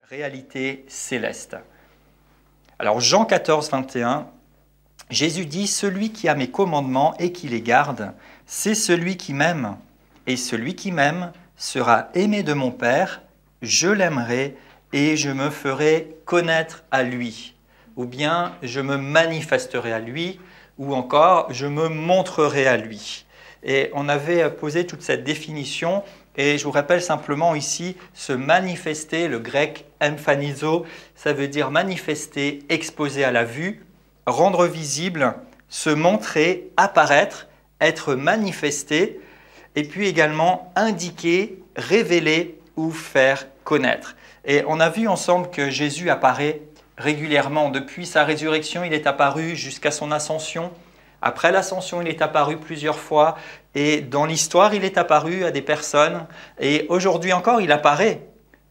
réalité céleste. Alors Jean 14, 21, Jésus dit « Celui qui a mes commandements et qui les garde, c'est celui qui m'aime. Et celui qui m'aime sera aimé de mon Père, je l'aimerai et je me ferai connaître à lui. Ou bien je me manifesterai à lui, ou encore je me montrerai à lui. » Et on avait posé toute cette définition, et je vous rappelle simplement ici, se manifester, le grec emphanizo, ça veut dire manifester, exposer à la vue, rendre visible, se montrer, apparaître, être manifesté, et puis également indiquer, révéler ou faire connaître. Et on a vu ensemble que Jésus apparaît régulièrement. Depuis sa résurrection, il est apparu jusqu'à son ascension. Après l'ascension, il est apparu plusieurs fois. Et dans l'histoire, il est apparu à des personnes. Et aujourd'hui encore, il apparaît.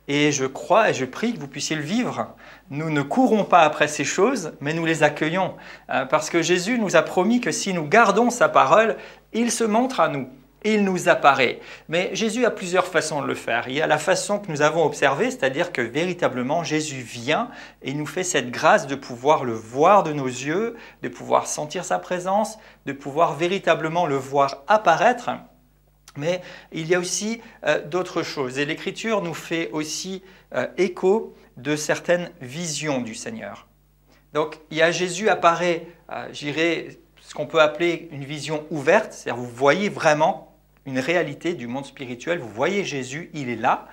Et je crois et je prie que vous puissiez le vivre. Nous ne courons pas après ces choses, mais nous les accueillons. Parce que Jésus nous a promis que si nous gardons sa parole, il se montre à nous. Il nous apparaît. Mais Jésus a plusieurs façons de le faire. Il y a la façon que nous avons observée, c'est-à-dire que véritablement Jésus vient et nous fait cette grâce de pouvoir le voir de nos yeux, de pouvoir sentir sa présence, de pouvoir véritablement le voir apparaître. Mais il y a aussi d'autres choses. Et l'Écriture nous fait aussi écho de certaines visions du Seigneur. Donc, il y a Jésus apparaît, j'irais, ce qu'on peut appeler une vision ouverte, c'est-à-dire vous voyez vraiment une réalité du monde spirituel, vous voyez Jésus, il est là,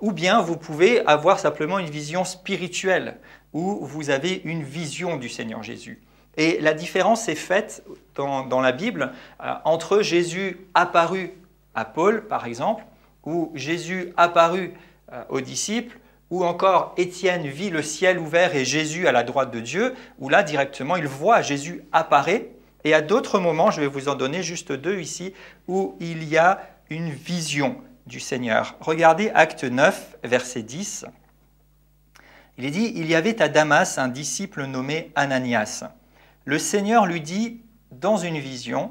ou bien vous pouvez avoir simplement une vision spirituelle, où vous avez une vision du Seigneur Jésus. Et la différence est faite dans la Bible entre Jésus apparu à Paul, par exemple, ou Jésus apparu aux disciples, ou encore Étienne vit le ciel ouvert et Jésus à la droite de Dieu, où là directement il voit Jésus apparaître. Et à d'autres moments, je vais vous en donner juste deux ici, où il y a une vision du Seigneur. Regardez Acte 9, verset 10. Il est dit « Il y avait à Damas un disciple nommé Ananias. Le Seigneur lui dit dans une vision,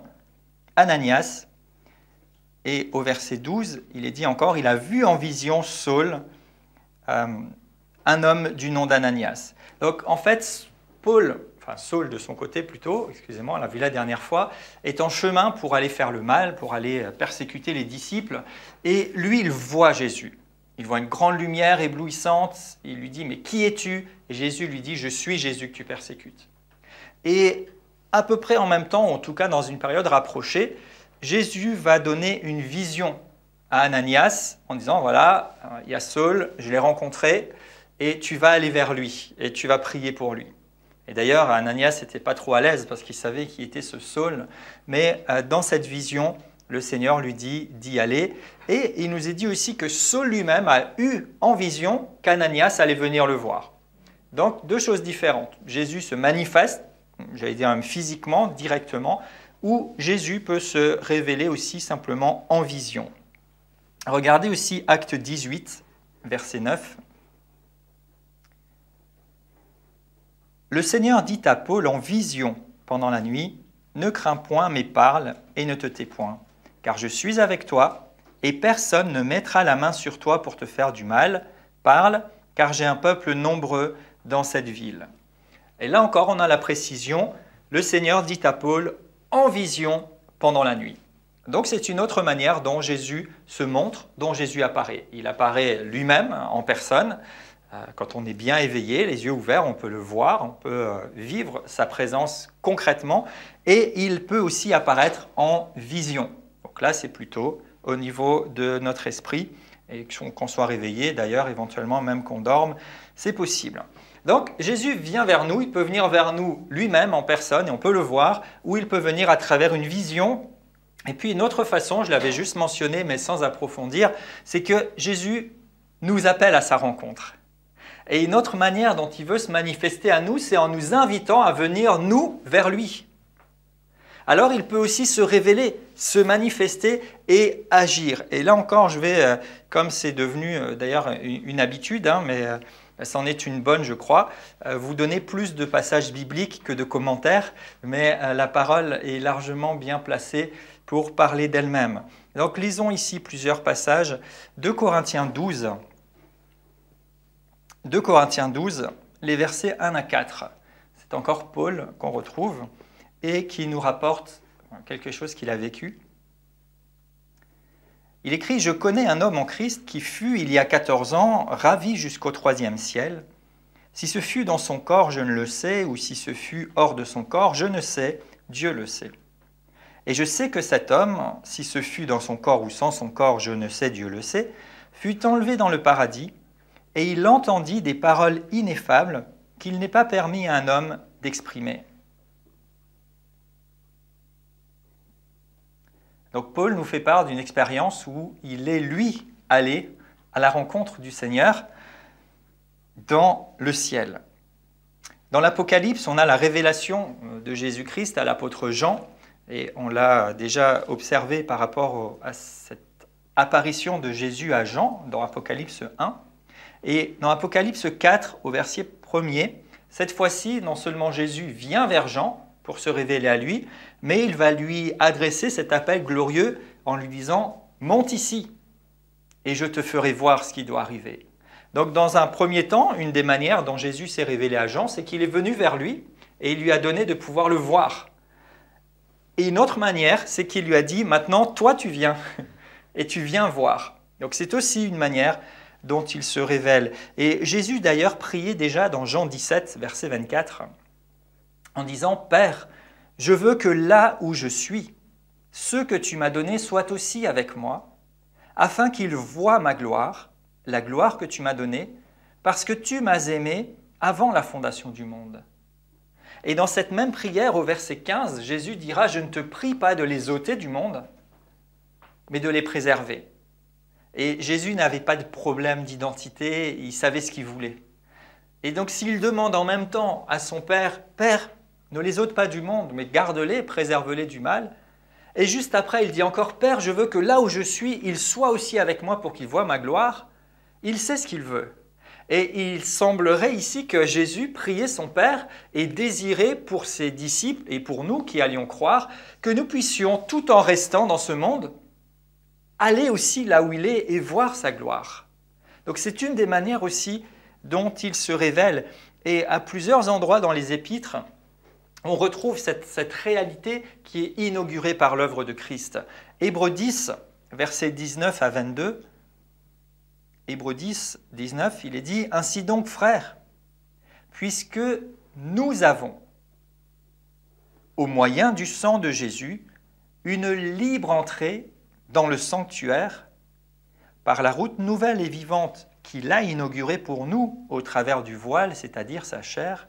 Ananias, et au verset 12, il est dit encore « Il a vu en vision Saul, un homme du nom d'Ananias. » Donc en fait, Saul de son côté plutôt, excusez-moi, on l'a vu la dernière fois, est en chemin pour aller faire le mal, pour aller persécuter les disciples. Et lui, il voit Jésus. Il voit une grande lumière éblouissante. Il lui dit « Mais qui es-tu » Et Jésus lui dit « Je suis Jésus que tu persécutes. » Et à peu près en même temps, ou en tout cas dans une période rapprochée, Jésus va donner une vision à Ananias en disant « Voilà, il y a Saul, je l'ai rencontré, et tu vas aller vers lui, et tu vas prier pour lui. » Et d'ailleurs, Ananias n'était pas trop à l'aise parce qu'il savait qui était ce Saul. Mais dans cette vision, le Seigneur lui dit d'y aller. Et il nous est dit aussi que Saul lui-même a eu en vision qu'Ananias allait venir le voir. Donc, deux choses différentes. Jésus se manifeste, j'allais dire même physiquement, directement, ou Jésus peut se révéler aussi simplement en vision. Regardez aussi Acte 18, verset 9. Le Seigneur dit à Paul en vision pendant la nuit, « Ne crains point, mais parle et ne te tais point, car je suis avec toi, et personne ne mettra la main sur toi pour te faire du mal. Parle, car j'ai un peuple nombreux dans cette ville. » Et là encore, on a la précision, le Seigneur dit à Paul en vision pendant la nuit. Donc c'est une autre manière dont Jésus se montre, dont Jésus apparaît. Il apparaît lui-même en personne. Quand on est bien éveillé, les yeux ouverts, on peut le voir, on peut vivre sa présence concrètement et il peut aussi apparaître en vision. Donc là, c'est plutôt au niveau de notre esprit et qu'on soit réveillé, d'ailleurs, éventuellement même qu'on dorme, c'est possible. Donc Jésus vient vers nous, il peut venir vers nous lui-même en personne et on peut le voir, ou il peut venir à travers une vision. Et puis une autre façon, je l'avais juste mentionné mais sans approfondir, c'est que Jésus nous appelle à sa rencontre. Et une autre manière dont il veut se manifester à nous, c'est en nous invitant à venir, nous, vers lui. Alors il peut aussi se révéler, se manifester et agir. Et là encore, je vais, comme c'est devenu d'ailleurs une habitude, mais c'en est une bonne, je crois, vous donner plus de passages bibliques que de commentaires, mais la parole est largement bien placée pour parler d'elle-même. Donc lisons ici plusieurs passages. 2 Corinthiens 12, 2 Corinthiens 12, les versets 1 à 4. C'est encore Paul qu'on retrouve et qui nous rapporte quelque chose qu'il a vécu. Il écrit « Je connais un homme en Christ qui fut, il y a 14 ans, ravi jusqu'au 3e ciel. Si ce fut dans son corps, je ne le sais, ou si ce fut hors de son corps, je ne sais, Dieu le sait. Et je sais que cet homme, si ce fut dans son corps ou sans son corps, je ne sais, Dieu le sait, fut enlevé dans le paradis, et il entendit des paroles ineffables qu'il n'est pas permis à un homme d'exprimer. » Donc Paul nous fait part d'une expérience où il est, lui, allé à la rencontre du Seigneur dans le ciel. Dans l'Apocalypse, on a la révélation de Jésus-Christ à l'apôtre Jean, et on l'a déjà observé par rapport à cette apparition de Jésus à Jean dans Apocalypse 1. Et dans Apocalypse 4, au verset 1er, cette fois-ci, non seulement Jésus vient vers Jean pour se révéler à lui, mais il va lui adresser cet appel glorieux en lui disant « Monte ici, et je te ferai voir ce qui doit arriver. » Donc dans un premier temps, une des manières dont Jésus s'est révélé à Jean, c'est qu'il est venu vers lui et il lui a donné de pouvoir le voir. Et une autre manière, c'est qu'il lui a dit « Maintenant, toi tu viens, et tu viens voir. » Donc c'est aussi une manière dont il se révèle. Et Jésus d'ailleurs priait déjà dans Jean 17, verset 24, en disant « Père, je veux que là où je suis, ceux que tu m'as donnés soient aussi avec moi, afin qu'ils voient ma gloire, la gloire que tu m'as donnée, parce que tu m'as aimé avant la fondation du monde. » Et dans cette même prière, au verset 15, Jésus dira « Je ne te prie pas de les ôter du monde, mais de les préserver. » Et Jésus n'avait pas de problème d'identité, il savait ce qu'il voulait. Et donc s'il demande en même temps à son Père « Père, ne les ôte pas du monde, mais garde-les, préserve-les du mal. » Et juste après, il dit encore « Père, je veux que là où je suis, ils soient aussi avec moi pour qu'ils voient ma gloire. » Il sait ce qu'il veut. Et il semblerait ici que Jésus priait son Père et désirait pour ses disciples et pour nous qui allions croire que nous puissions, tout en restant dans ce monde, aller aussi là où il est et voir sa gloire. Donc c'est une des manières aussi dont il se révèle. Et à plusieurs endroits dans les Épîtres, on retrouve cette réalité qui est inaugurée par l'œuvre de Christ. Hébreux 10, versets 19 à 22, Hébreux 10, 19, il est dit « Ainsi donc, frères, puisque nous avons, au moyen du sang de Jésus, une libre entrée dans le sanctuaire, par la route nouvelle et vivante qu'il a inaugurée pour nous au travers du voile, c'est-à-dire sa chair,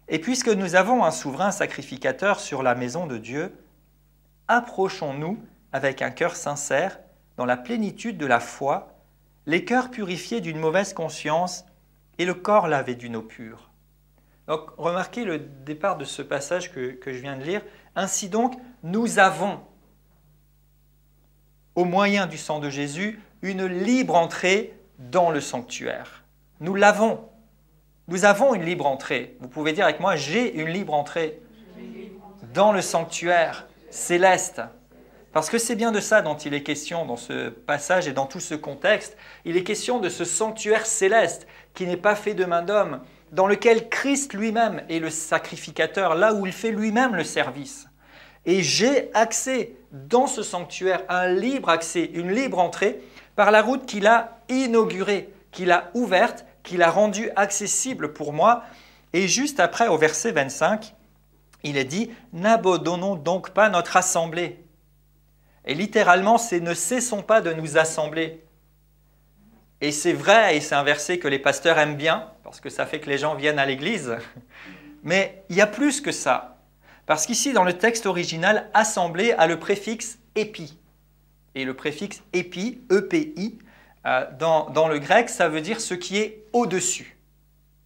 et puisque nous avons un souverain sacrificateur sur la maison de Dieu, approchons-nous avec un cœur sincère, dans la plénitude de la foi, les cœurs purifiés d'une mauvaise conscience et le corps lavé d'une eau pure. » Donc, remarquez le départ de ce passage que je viens de lire. « Ainsi donc, nous avons, au moyen du sang de Jésus, une libre entrée dans le sanctuaire. » Nous l'avons. Nous avons une libre entrée. Vous pouvez dire avec moi, j'ai une libre entrée dans le sanctuaire céleste. Parce que c'est bien de ça dont il est question dans ce passage et dans tout ce contexte. Il est question de ce sanctuaire céleste qui n'est pas fait de main d'homme, dans lequel Christ lui-même est le sacrificateur, là où il fait lui-même le service. Et j'ai accès dans ce sanctuaire, un libre accès, une libre entrée, par la route qu'il a inaugurée, qu'il a ouverte, qu'il a rendue accessible pour moi. Et juste après, au verset 25, il est dit « N'abandonnons donc pas notre assemblée ». Et littéralement, c'est « ne cessons pas de nous assembler ». Et c'est vrai, et c'est un verset que les pasteurs aiment bien, parce que ça fait que les gens viennent à l'église. Mais il y a plus que ça. Parce qu'ici, dans le texte original, « assemblée » a le préfixe « épi ». Et le préfixe « épi », E-P-I, dans le grec, ça veut dire ce qui est au-dessus,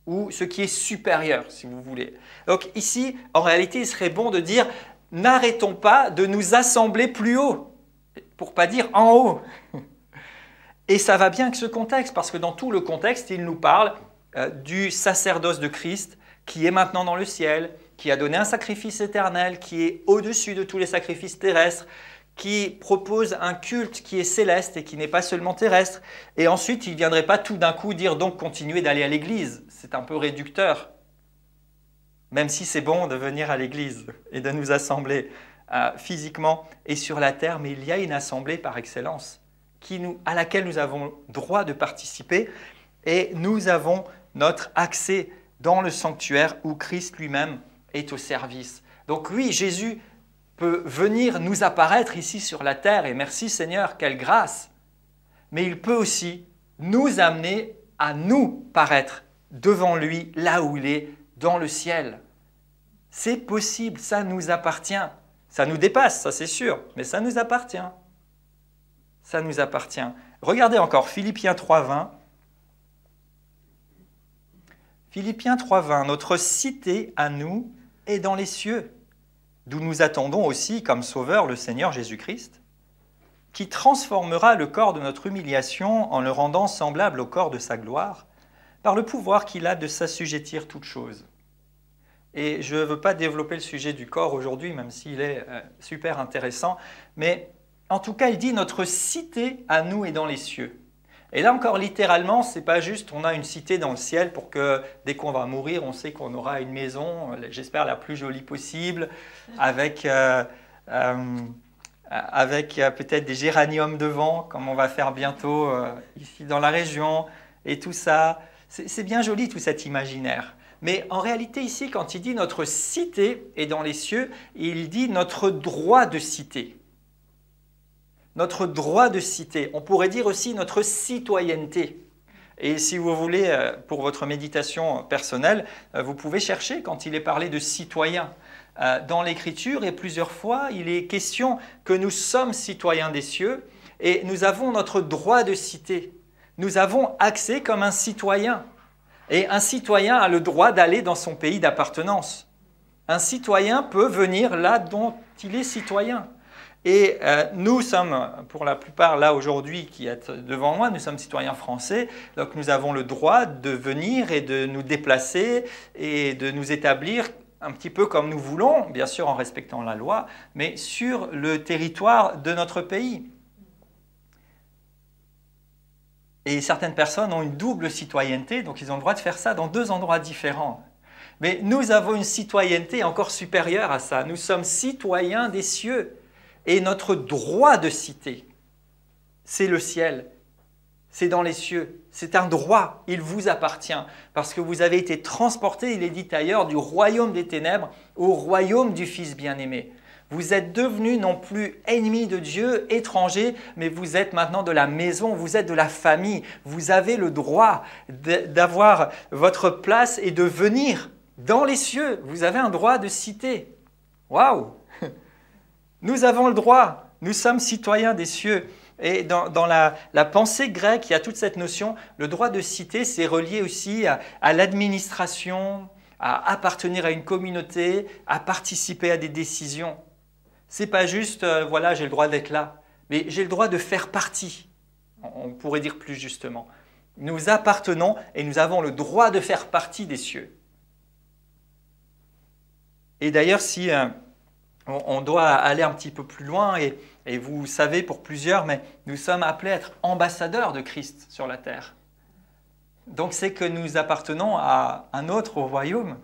ou ce qui est supérieur, si vous voulez. Donc ici, en réalité, il serait bon de dire « n'arrêtons pas de nous assembler plus haut ». Pour pas dire en haut. Et ça va bien avec ce contexte, parce que dans tout le contexte, il nous parle du sacerdoce de Christ, qui est maintenant dans le ciel, qui a donné un sacrifice éternel, qui est au-dessus de tous les sacrifices terrestres, qui propose un culte qui est céleste et qui n'est pas seulement terrestre. Et ensuite, il ne viendrait pas tout d'un coup dire donc continuez d'aller à l'église. C'est un peu réducteur. Même si c'est bon de venir à l'église et de nous assembler physiquement et sur la terre, mais il y a une assemblée par excellence à laquelle nous avons droit de participer et nous avons notre accès dans le sanctuaire où Christ lui-même est au service. Donc oui, Jésus peut venir nous apparaître ici sur la terre, et merci Seigneur, quelle grâce. Mais il peut aussi nous amener à nous paraître devant lui, là où il est, dans le ciel. C'est possible, ça nous appartient. Ça nous dépasse, ça c'est sûr, mais ça nous appartient. Ça nous appartient. Regardez encore Philippiens 3,20. Philippiens 3,20, notre cité à nous est dans les cieux, d'où nous attendons aussi comme sauveur le Seigneur Jésus-Christ, qui transformera le corps de notre humiliation en le rendant semblable au corps de sa gloire, par le pouvoir qu'il a de s'assujettir toutes choses. Et je ne veux pas développer le sujet du corps aujourd'hui, même s'il est super intéressant, mais en tout cas, il dit « notre cité à nous est dans les cieux ». Et là encore, littéralement, ce n'est pas juste on a une cité dans le ciel pour que dès qu'on va mourir, on sait qu'on aura une maison, j'espère la plus jolie possible, avec peut-être des géraniums devant, comme on va faire bientôt ici dans la région, et tout ça. C'est bien joli tout cet imaginaire. Mais en réalité ici, quand il dit notre cité est dans les cieux, il dit notre droit de cité. Notre droit de cité. On pourrait dire aussi notre citoyenneté. Et si vous voulez, pour votre méditation personnelle, vous pouvez chercher quand il est parlé de citoyen. Dans l'Écriture, et plusieurs fois, il est question que nous sommes citoyens des cieux et nous avons notre droit de cité. Nous avons accès comme un citoyen. Et un citoyen a le droit d'aller dans son pays d'appartenance. Un citoyen peut venir là dont il est citoyen. Et nous sommes, pour la plupart là aujourd'hui qui êtes devant moi, nous sommes citoyens français, donc nous avons le droit de venir et de nous déplacer et de nous établir un petit peu comme nous voulons, bien sûr en respectant la loi, mais sur le territoire de notre pays. Et certaines personnes ont une double citoyenneté, donc ils ont le droit de faire ça dans deux endroits différents. Mais nous avons une citoyenneté encore supérieure à ça. Nous sommes citoyens des cieux. Et notre droit de cité, c'est le ciel. C'est dans les cieux. C'est un droit. Il vous appartient. Parce que vous avez été transportés, il est dit ailleurs, du royaume des ténèbres au royaume du Fils bien-aimé. Vous êtes devenus non plus ennemis de Dieu, étrangers, mais vous êtes maintenant de la maison, vous êtes de la famille. Vous avez le droit d'avoir votre place et de venir dans les cieux. Vous avez un droit de cité. Waouh! Nous avons le droit. Nous sommes citoyens des cieux. Et dans la pensée grecque, il y a toute cette notion. Le droit de cité, c'est relié aussi à l'administration, à appartenir à une communauté, à participer à des décisions. Ce n'est pas juste, voilà, j'ai le droit d'être là, mais j'ai le droit de faire partie. On pourrait dire plus justement. Nous appartenons et nous avons le droit de faire partie des cieux. Et d'ailleurs, si on doit aller un petit peu plus loin, et vous savez pour plusieurs, mais nous sommes appelés à être ambassadeurs de Christ sur la terre. Donc c'est que nous appartenons à un autre royaume,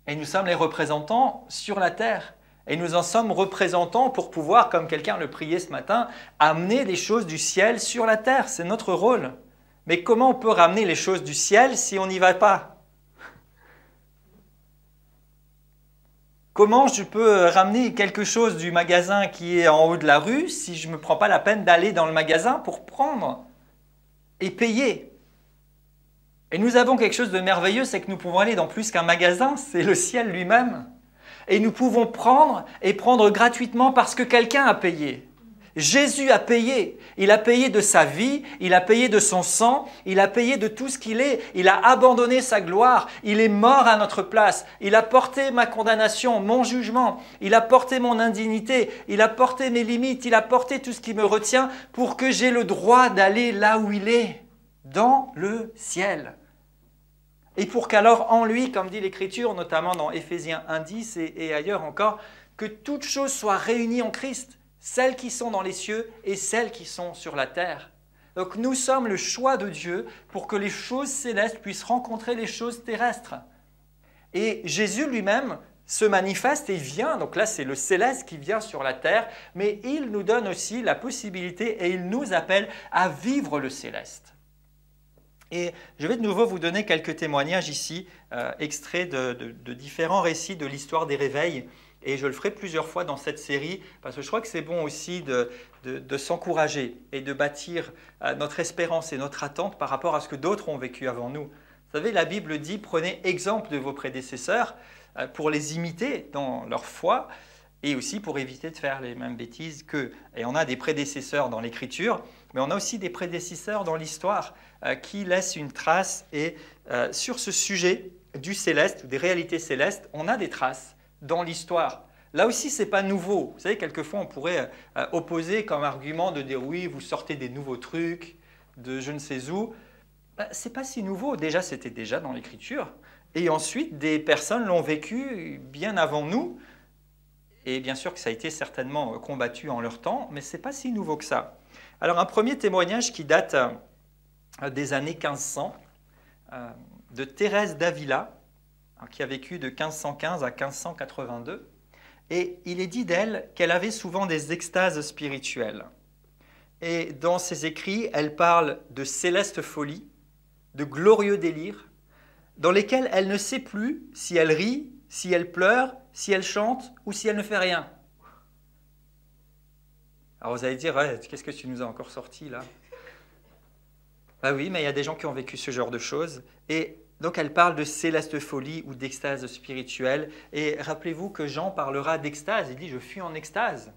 et nous sommes les représentants sur la terre. Et nous en sommes représentants pour pouvoir, comme quelqu'un le priait ce matin, amener des choses du ciel sur la terre. C'est notre rôle. Mais comment on peut ramener les choses du ciel si on n'y va pas? Comment je peux ramener quelque chose du magasin qui est en haut de la rue si je ne me prends pas la peine d'aller dans le magasin pour prendre et payer? Et nous avons quelque chose de merveilleux, c'est que nous pouvons aller dans plus qu'un magasin, c'est le ciel lui-même. Et nous pouvons prendre et prendre gratuitement parce que quelqu'un a payé. Jésus a payé. Il a payé de sa vie, il a payé de son sang, il a payé de tout ce qu'il est. Il a abandonné sa gloire. Il est mort à notre place. Il a porté ma condamnation, mon jugement. Il a porté mon indignité. Il a porté mes limites. Il a porté tout ce qui me retient pour que j'ai le droit d'aller là où il est, dans le ciel. Et pour qu'alors en lui, comme dit l'Écriture, notamment dans Éphésiens 1,10 et ailleurs encore, que toute chose soit réunie en Christ. celles qui sont dans les cieux et celles qui sont sur la terre. Donc nous sommes le choix de Dieu pour que les choses célestes puissent rencontrer les choses terrestres. Et Jésus lui-même se manifeste et vient, donc là c'est le céleste qui vient sur la terre, mais il nous donne aussi la possibilité et il nous appelle à vivre le céleste. Et je vais de nouveau vous donner quelques témoignages ici, extraits de différents récits de l'histoire des réveils. Et je le ferai plusieurs fois dans cette série, parce que je crois que c'est bon aussi de s'encourager et de bâtir notre espérance et notre attente par rapport à ce que d'autres ont vécu avant nous. Vous savez, la Bible dit, prenez exemple de vos prédécesseurs pour les imiter dans leur foi et aussi pour éviter de faire les mêmes bêtises qu'eux. Et on a des prédécesseurs dans l'Écriture, mais on a aussi des prédécesseurs dans l'histoire qui laissent une trace. Et sur ce sujet du céleste, ou des réalités célestes, on a des traces dans l'histoire. Là aussi, ce n'est pas nouveau. Vous savez, quelquefois, on pourrait opposer comme argument de dire « oui, vous sortez des nouveaux trucs de je ne sais où ». Ce n'est pas si nouveau. Déjà, c'était déjà dans l'Écriture. Et ensuite, des personnes l'ont vécu bien avant nous. Et bien sûr que ça a été certainement combattu en leur temps, mais ce n'est pas si nouveau que ça. Alors, un premier témoignage qui date des années 1500, de Thérèse d'Avila, qui a vécu de 1515 à 1582. Et il est dit d'elle qu'elle avait souvent des extases spirituelles. Et dans ses écrits, elle parle de céleste folie, de glorieux délires, dans lesquels elle ne sait plus si elle rit, si elle pleure, si elle chante ou si elle ne fait rien. Alors vous allez dire, ouais, qu'est-ce que tu nous as encore sorti là? Ah oui, mais il y a des gens qui ont vécu ce genre de choses. Et donc elle parle de céleste folie ou d'extase spirituelle. Et rappelez-vous que Jean parlera d'extase, il dit « je fus en extase ».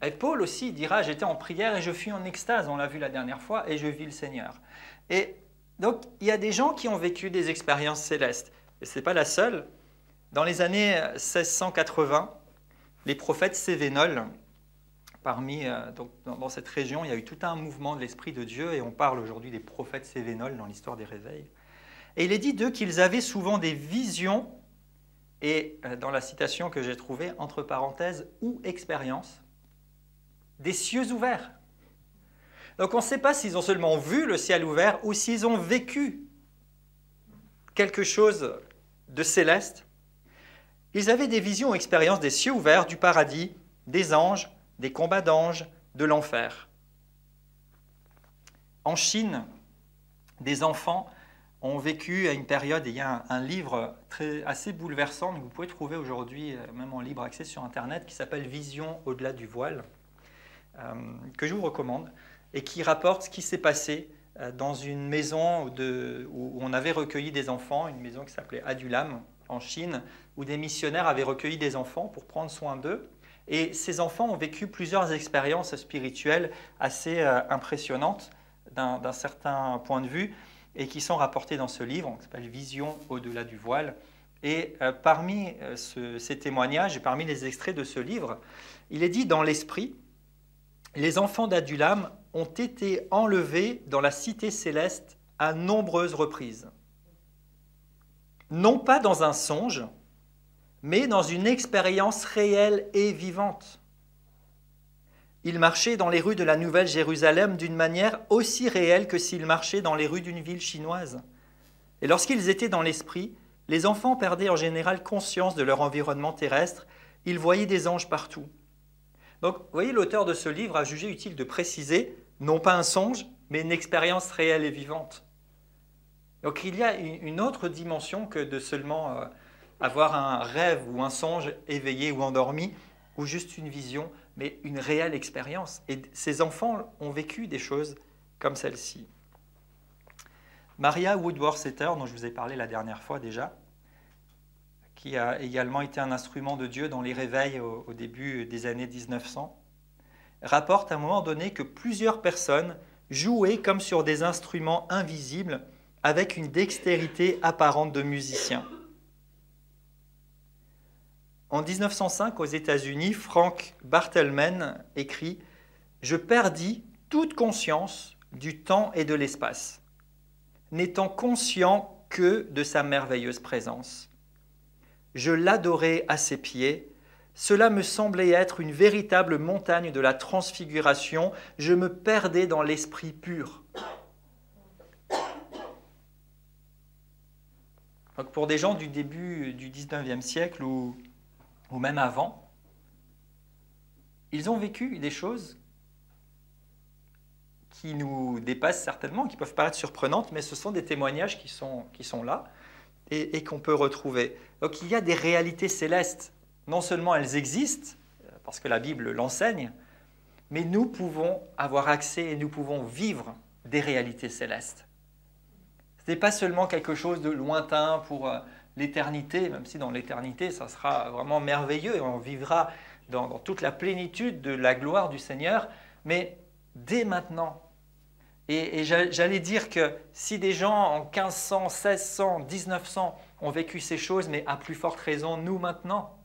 Et Paul aussi dira « j'étais en prière et je fus en extase », on l'a vu la dernière fois, et je vis le Seigneur. Et donc il y a des gens qui ont vécu des expériences célestes. Et ce n'est pas la seule. Dans les années 1680, les prophètes cévénols, donc dans cette région, il y a eu tout un mouvement de l'Esprit de Dieu, et on parle aujourd'hui des prophètes cévénols dans l'histoire des réveils. Et il est dit d'eux qu'ils avaient souvent des visions, et dans la citation que j'ai trouvée, entre parenthèses, ou expériences, des cieux ouverts. Donc on ne sait pas s'ils ont seulement vu le ciel ouvert ou s'ils ont vécu quelque chose de céleste. Ils avaient des visions ou expériences des cieux ouverts, du paradis, des anges, des combats d'anges, de l'enfer. En Chine, des enfants ont vécu à une période, et il y a un livre assez bouleversant que vous pouvez trouver aujourd'hui, même en libre accès sur Internet, qui s'appelle « Vision au-delà du voile », que je vous recommande, et qui rapporte ce qui s'est passé dans une maison où on avait recueilli des enfants, une maison qui s'appelait Adulam, en Chine, où des missionnaires avaient recueilli des enfants pour prendre soin d'eux. Et ces enfants ont vécu plusieurs expériences spirituelles assez impressionnantes d'un certain point de vue, et qui sont rapportés dans ce livre, qui s'appelle « Vision au-delà du voile ». Et parmi ces témoignages, et parmi les extraits de ce livre, il est dit dans l'esprit, les enfants d'Adulam ont été enlevés dans la cité céleste à nombreuses reprises. Non pas dans un songe, mais dans une expérience réelle et vivante. Ils marchaient dans les rues de la Nouvelle Jérusalem d'une manière aussi réelle que s'ils marchaient dans les rues d'une ville chinoise. Et lorsqu'ils étaient dans l'esprit, les enfants perdaient en général conscience de leur environnement terrestre. Ils voyaient des anges partout. Donc, vous voyez, l'auteur de ce livre a jugé utile de préciser, non pas un songe, mais une expérience réelle et vivante. Donc, il y a une autre dimension que de seulement avoir un rêve ou un songe éveillé ou endormi, ou juste une vision, mais une réelle expérience. Et ces enfants ont vécu des choses comme celle-ci. Maria Woodworth-Etter, dont je vous ai parlé la dernière fois déjà, qui a également été un instrument de Dieu dans les réveils au début des années 1900, rapporte à un moment donné que plusieurs personnes jouaient comme sur des instruments invisibles avec une dextérité apparente de musiciens. En 1905, aux États-Unis, Frank Barthelmen écrit « Je perdis toute conscience du temps et de l'espace, n'étant conscient que de sa merveilleuse présence. Je l'adorais à ses pieds, Cela me semblait être une véritable montagne de la transfiguration. Je me perdais dans l'esprit pur. Donc pour des gens du début du 19e siècle ou même avant, ils ont vécu des choses qui nous dépassent certainement, qui peuvent paraître surprenantes, mais ce sont des témoignages qui sont là et qu'on peut retrouver. Donc il y a des réalités célestes. Non seulement elles existent, parce que la Bible l'enseigne, mais nous pouvons avoir accès et nous pouvons vivre des réalités célestes. Ce n'est pas seulement quelque chose de lointain pour l'éternité, même si dans l'éternité, ça sera vraiment merveilleux et on vivra dans toute la plénitude de la gloire du Seigneur, mais dès maintenant. Et j'allais dire que si des gens en 1500, 1600, 1900 ont vécu ces choses, mais à plus forte raison, nous maintenant,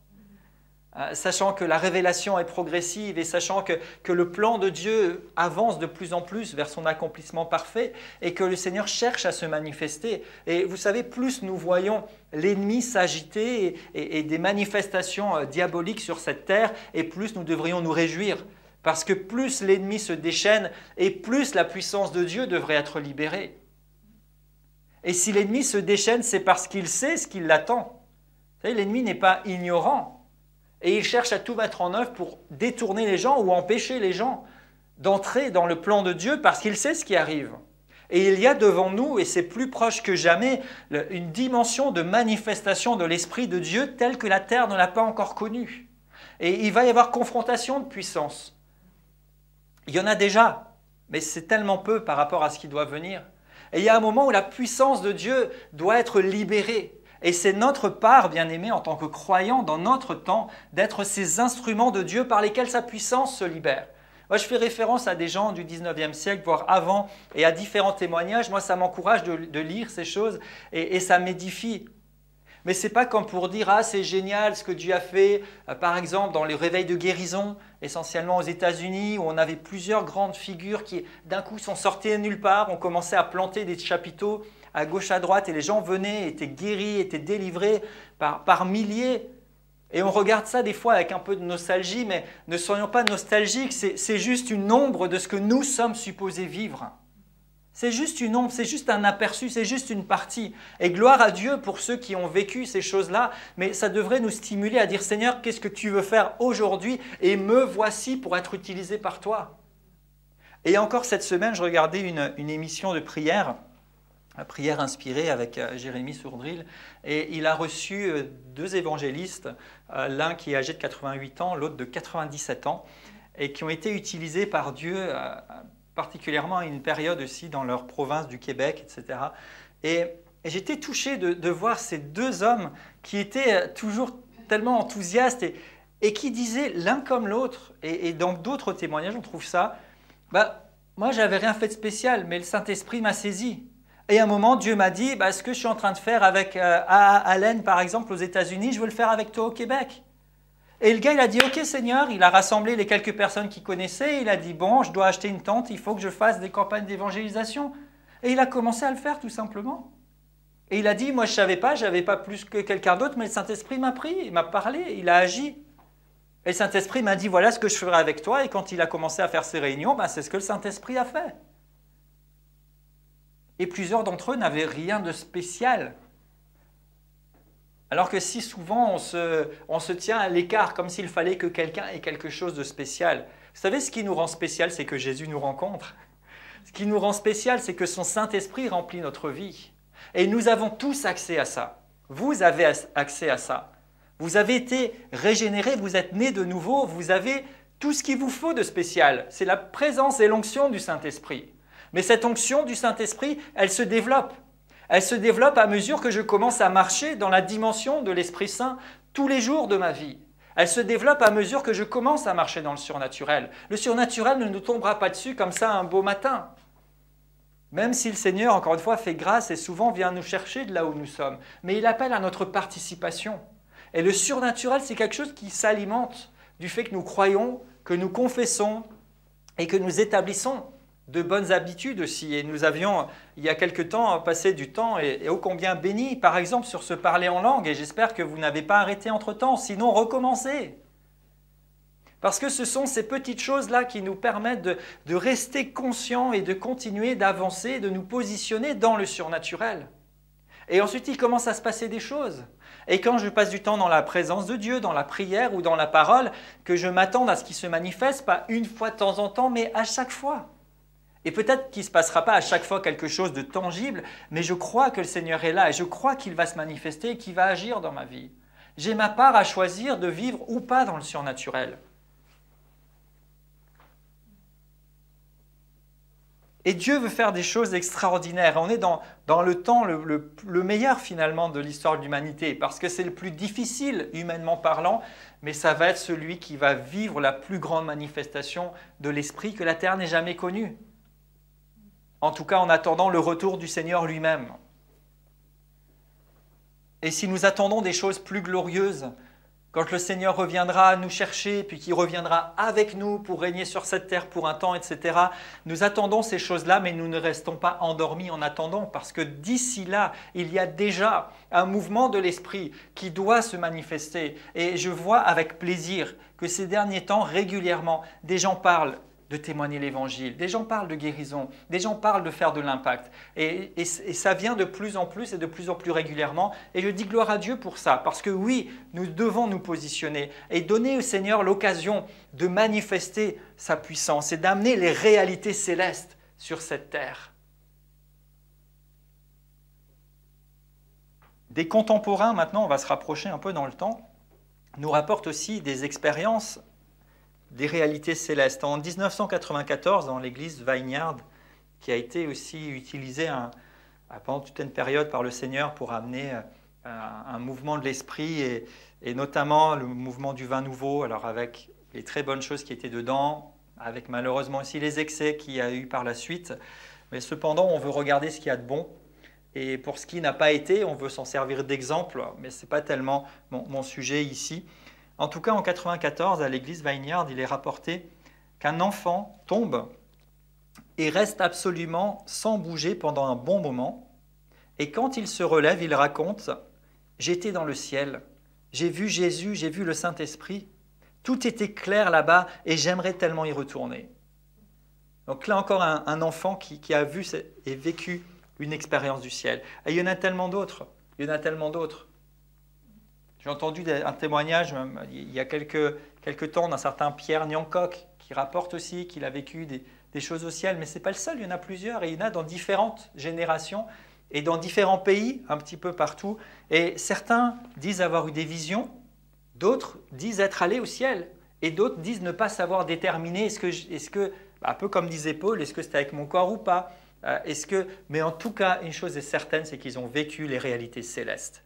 sachant que la révélation est progressive et sachant que le plan de Dieu avance de plus en plus vers son accomplissement parfait et que le Seigneur cherche à se manifester. Et vous savez, plus nous voyons l'ennemi s'agiter et des manifestations diaboliques sur cette terre, et plus nous devrions nous réjouir. Parce que plus l'ennemi se déchaîne et plus la puissance de Dieu devrait être libérée. Et si l'ennemi se déchaîne, c'est parce qu'il sait ce qui l'attend. Vous savez, l'ennemi n'est pas ignorant. Et il cherche à tout mettre en œuvre pour détourner les gens ou empêcher les gens d'entrer dans le plan de Dieu parce qu'il sait ce qui arrive. Et il y a devant nous, et c'est plus proche que jamais, une dimension de manifestation de l'Esprit de Dieu telle que la terre ne l'a pas encore connue. Et il va y avoir confrontation de puissance. Il y en a déjà, mais c'est tellement peu par rapport à ce qui doit venir. Et il y a un moment où la puissance de Dieu doit être libérée. Et c'est notre part, bien-aimés, en tant que croyants, dans notre temps, d'être ces instruments de Dieu par lesquels sa puissance se libère. Moi, je fais référence à des gens du 19e siècle, voire avant, et à différents témoignages. Moi, ça m'encourage de lire ces choses et ça m'édifie. Mais ce n'est pas comme pour dire « Ah, c'est génial ce que Dieu a fait », par exemple, dans les réveils de guérison, essentiellement aux États-Unis, où on avait plusieurs grandes figures qui, d'un coup, sont sorties de nulle part, ont commencé à planter des chapiteaux à gauche, à droite, et les gens venaient, étaient guéris, étaient délivrés par milliers. Et on regarde ça des fois avec un peu de nostalgie, mais ne soyons pas nostalgiques, c'est juste une ombre de ce que nous sommes supposés vivre. C'est juste une ombre, c'est juste un aperçu, c'est juste une partie. Et gloire à Dieu pour ceux qui ont vécu ces choses-là, mais ça devrait nous stimuler à dire « Seigneur, qu'est-ce que tu veux faire aujourd'hui ? Et me voici pour être utilisé par toi. » Et encore cette semaine, je regardais une émission de prière inspirée avec Jérémy Sourdril, et il a reçu deux évangélistes, l'un qui est âgé de 88 ans, l'autre de 97 ans, et qui ont été utilisés par Dieu particulièrement à une période aussi dans leur province du Québec, etc. Et j'étais touché de voir ces deux hommes qui étaient toujours tellement enthousiastes et qui disaient l'un comme l'autre, et dans d'autres témoignages on trouve ça, moi j'avais rien fait de spécial, mais le Saint-Esprit m'a saisi. Et à un moment, Dieu m'a dit, ce que je suis en train de faire avec Allen, par exemple, aux États-Unis, je veux le faire avec toi au Québec. Et le gars, il a dit, ok Seigneur, il a rassemblé les quelques personnes qu'il connaissait, il a dit, bon, je dois acheter une tente, il faut que je fasse des campagnes d'évangélisation. Et il a commencé à le faire tout simplement. Et il a dit, moi je ne savais pas, j'avais pas plus que quelqu'un d'autre, mais le Saint-Esprit m'a pris, il m'a parlé, il a agi. Et le Saint-Esprit m'a dit, voilà ce que je ferai avec toi. Et quand il a commencé à faire ses réunions, c'est ce que le Saint-Esprit a fait. Et plusieurs d'entre eux n'avaient rien de spécial. Alors que si souvent on se tient à l'écart, comme s'il fallait que quelqu'un ait quelque chose de spécial. Vous savez, ce qui nous rend spécial, c'est que Jésus nous rencontre. Ce qui nous rend spécial, c'est que son Saint-Esprit remplit notre vie. Et nous avons tous accès à ça. Vous avez accès à ça. Vous avez été régénérés, vous êtes nés de nouveau, vous avez tout ce qu'il vous faut de spécial. C'est la présence et l'onction du Saint-Esprit. Mais cette onction du Saint-Esprit, elle se développe. Elle se développe à mesure que je commence à marcher dans la dimension de l'Esprit Saint tous les jours de ma vie. Elle se développe à mesure que je commence à marcher dans le surnaturel. Le surnaturel ne nous tombera pas dessus comme ça un beau matin. Même si le Seigneur, encore une fois, fait grâce et souvent vient nous chercher de là où nous sommes. Mais il appelle à notre participation. Et le surnaturel, c'est quelque chose qui s'alimente du fait que nous croyons, que nous confessons et que nous établissons de bonnes habitudes aussi. Et nous avions, il y a quelque temps, passé du temps et ô combien béni, par exemple, sur ce parler en langue. Et j'espère que vous n'avez pas arrêté entre-temps, sinon recommencez. Parce que ce sont ces petites choses-là qui nous permettent de rester conscients et de continuer d'avancer, de nous positionner dans le surnaturel. Et ensuite, il commence à se passer des choses. Et quand je passe du temps dans la présence de Dieu, dans la prière ou dans la parole, que je m'attende à ce qu'il se manifeste, pas une fois de temps en temps, mais à chaque fois. Et peut-être qu'il ne se passera pas à chaque fois quelque chose de tangible, mais je crois que le Seigneur est là et je crois qu'il va se manifester et qu'il va agir dans ma vie. J'ai ma part à choisir de vivre ou pas dans le surnaturel. Et Dieu veut faire des choses extraordinaires. On est dans le temps le meilleur finalement de l'histoire de l'humanité, parce que c'est le plus difficile humainement parlant, mais ça va être celui qui va vivre la plus grande manifestation de l'Esprit que la terre n'ait jamais connue. En tout cas en attendant le retour du Seigneur lui-même. Et si nous attendons des choses plus glorieuses, quand le Seigneur reviendra nous chercher, puis qu'il reviendra avec nous pour régner sur cette terre pour un temps, etc., nous attendons ces choses-là, mais nous ne restons pas endormis en attendant, parce que d'ici là, il y a déjà un mouvement de l'Esprit qui doit se manifester. Et je vois avec plaisir que ces derniers temps, régulièrement, des gens parlent de témoigner l'Évangile, des gens parlent de guérison, des gens parlent de faire de l'impact. Et ça vient de plus en plus et de plus en plus régulièrement. Et je dis gloire à Dieu pour ça, parce que oui, nous devons nous positionner et donner au Seigneur l'occasion de manifester sa puissance et d'amener les réalités célestes sur cette terre. Des contemporains, maintenant, on va se rapprocher un peu dans le temps, nous rapportent aussi des expériences des réalités célestes. En 1994, dans l'église Vineyard, qui a été aussi utilisée pendant toute une période par le Seigneur pour amener un mouvement de l'esprit et notamment le mouvement du vin nouveau, alors avec les très bonnes choses qui étaient dedans, avec malheureusement aussi les excès qu'il y a eu par la suite. Mais cependant, on veut regarder ce qu'il y a de bon. Et pour ce qui n'a pas été, on veut s'en servir d'exemple, mais ce n'est pas tellement mon sujet ici. En tout cas, en 1994, à l'église Vineyard, il est rapporté qu'un enfant tombe et reste absolument sans bouger pendant un bon moment. Et quand il se relève, il raconte « J'étais dans le ciel, j'ai vu Jésus, j'ai vu le Saint-Esprit. Tout était clair là-bas et j'aimerais tellement y retourner. » Donc là encore, un enfant qui a vu et vécu une expérience du ciel. Et il y en a tellement d'autres. Il y en a tellement d'autres. J'ai entendu un témoignage il y a quelques temps d'un certain Pierre Nyankok qui rapporte aussi qu'il a vécu des choses au ciel, mais ce n'est pas le seul, il y en a plusieurs et il y en a dans différentes générations et dans différents pays, un petit peu partout. Et certains disent avoir eu des visions, d'autres disent être allés au ciel et d'autres disent ne pas savoir déterminer est-ce que un peu comme disait Paul, est-ce que c'était avec mon corps ou pas, mais en tout cas, une chose est certaine, c'est qu'ils ont vécu les réalités célestes.